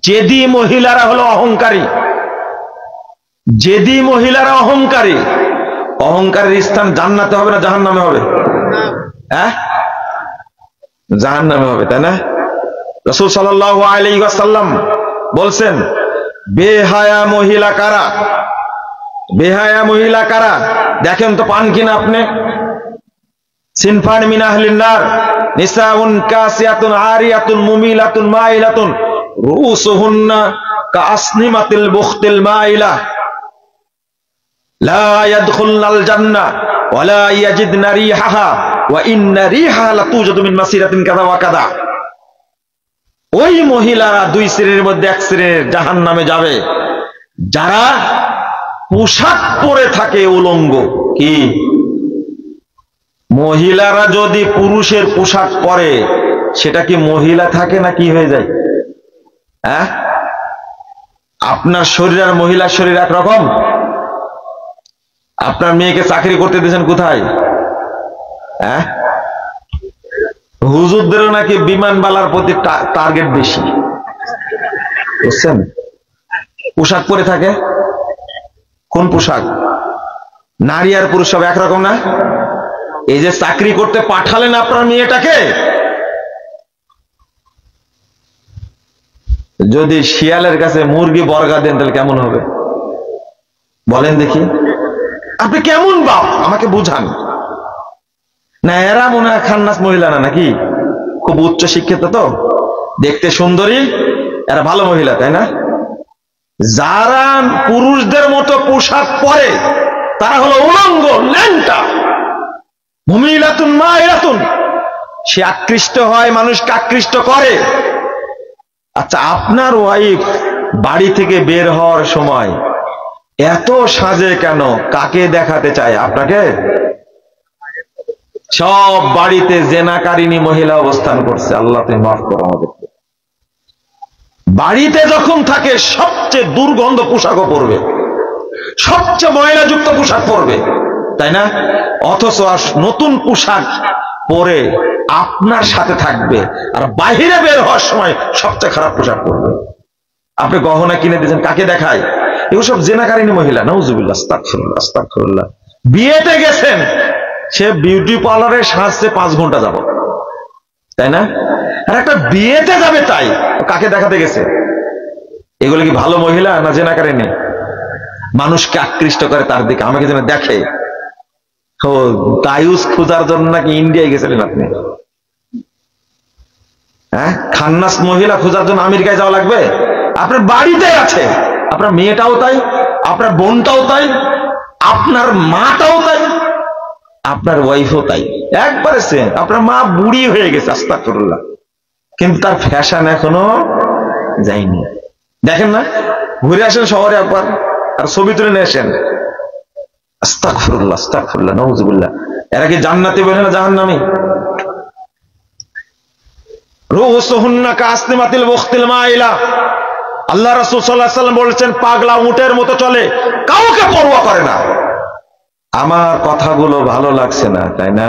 জেদি মহিলারা হলো অহংকারী, জেদি মহিলারা অহংকারী। অহংকারের স্থান জান্নাতে হবে না জাহান্নামে হবে? হ্যাঁ, জাহান্নামে হবে, তাই না? রাসূল সাল্লাল্লাহু আলাইহি ওয়াসাল্লাম বলছেন, বেহায়া মহিলা কারা? বেহায়া মহিলা কারা? দেখেন তো পান কিনা আপনি? সিনফান মিন আহলিন নার নিসাউন কাসিয়াতুন আরিয়াতুন মুমিলাতুন মাইলাতুন রুসুহুন্না কাসনিমাতিল বুখতিল মাইলা লা ইয়াদখুলনাল জান্নাহ ওয়া লা ইয়াজিদনা রিহাহা ওয়া ইন্না রিহাহা লাতুজাদু মিন মাসিরাতিন কাযা ওয়া কাযা। ওই মহিলারা দুই শ্রেণীর মধ্যে এক শ্রেণীর জাহান্নামে যাবে, যারা পোশাক পরে থাকে উলঙ্গ। কি? মহিলারা যদি পুরুষের পোশাক পরে সেটা কি মহিলা থাকে না কি হয়ে যায়? হ্যাঁ, আপনার শরীর আর মহিলার শরীর একরকম। আপনার মেয়েকে চাকরি করতে দিয়েছেন কোথায়? হ্যাঁ, হুজুরদেরও নাকি বিমানবালার প্রতি টার্গেট বেশি, বুঝছেন? পোশাক পরে থাকে। কোন পোশাক? নারী আর পুরুষ সব একরকম না? এই যে চাকরি করতে পাঠালেন আপনার মেয়েটাকে, যদি শিয়ালের কাছে মুরগি বর্গা দেন তাহলে কেমন হবে বলেন দেখি? আপনি কেমন বাপ আমাকে বুঝান না। এরা মনে হয় খান্নাস মহিলা না নাকি? খুব উচ্চ শিক্ষিত, তো দেখতে সুন্দরী, এরা ভালো মহিলা, তাই না? যারা পুরুষদের মতো পোশাক পরে তারা হলো উলঙ্গ, ল্যাংটা, মুমিলাতুন মাইলাতুন। সে আকৃষ্ট হয়, মানুষকে আকৃষ্ট করে। আচ্ছা, আপনার ওয়াইফ বাড়ি থেকে বের হওয়ার সময় এত সাজে কেন? কাকে দেখাতে চায়? আপনাকে? সব বাড়িতে জেনাকারিনী মহিলা অবস্থান করছে। আল্লাহ তুমি মাফ করো আমাদেরকে। বাড়িতে যখন থাকে সবচেয়ে দুর্গন্ধ পোশাকও পরবে, সবচেয়ে ময়লাযুক্ত পোশাক পরবে, তাই না? অথচ নতুন পোশাক পরে আপনার সাথে থাকবে, আর বাহিরে বের হওয়ার সময় সবচেয়ে খারাপ পোশাক পরবে। আপনি গহনা কিনে দিয়েছেন, কাকে দেখায়? এগুলো সব জেনাকারিনী মহিলা। নাউজুবিল্লাহ, আস্তাগফিরুল্লাহ, আস্তাগফিরুল্লাহ। বিয়েতে গেছেন, সে বিউটি পার্লারে সাজছে 5 ঘন্টা যাব, তাই না? আর একটা বিয়েতে যাবে, তাই কাকে দেখাতে গেছে? এগুলো কি ভালো মহিলা না জেনাকারিনী? মানুষকে আকৃষ্ট করে তার দিকে, আমাকে যেন দেখে। ও দায়ুস খোঁজার জন্য নাকি ইন্ডিয়ায় গেছিলেন আপনি? হ্যাঁ, খান্নাস মহিলা খোঁজার জন্য আমেরিকায় যাওয়া লাগবে? আপনার বাড়িতে আছে, আপনার মেয়েটাও তাই, আপনার বোনটাও তাই, আপনার মাটাও তাই, আপনার ওয়াইফও তাই, একবারে সেম। আপনার মা বুড়ি হয়ে গেছে, আস্তাগফিরুল্লাহ, কিন্তু তার ফ্যাশন এখনো যায়নি। দেখেন না, ঘুরে আসেন শহরে একবার, আর ছবি তুলে নিয়ে আসেন। আস্তাগফিরুল্লাহ, আস্তাগফিরুল্লাহ, নাউজুবিল্লাহ। এরা কি জান্নাতি বলে না জাহান্নামী? রুসুহুন্না কাসনিমাতিল বুখতিল মাইলা। আল্লাহ রাসূল সাল্লাল্লাহু আলাইহি ওয়াসাল্লাম বলেছেন, পাগলা উটের মতো চলে, কাউকে পরোয়া করে না। আমার কথাগুলো ভালো লাগছে না, তাই না?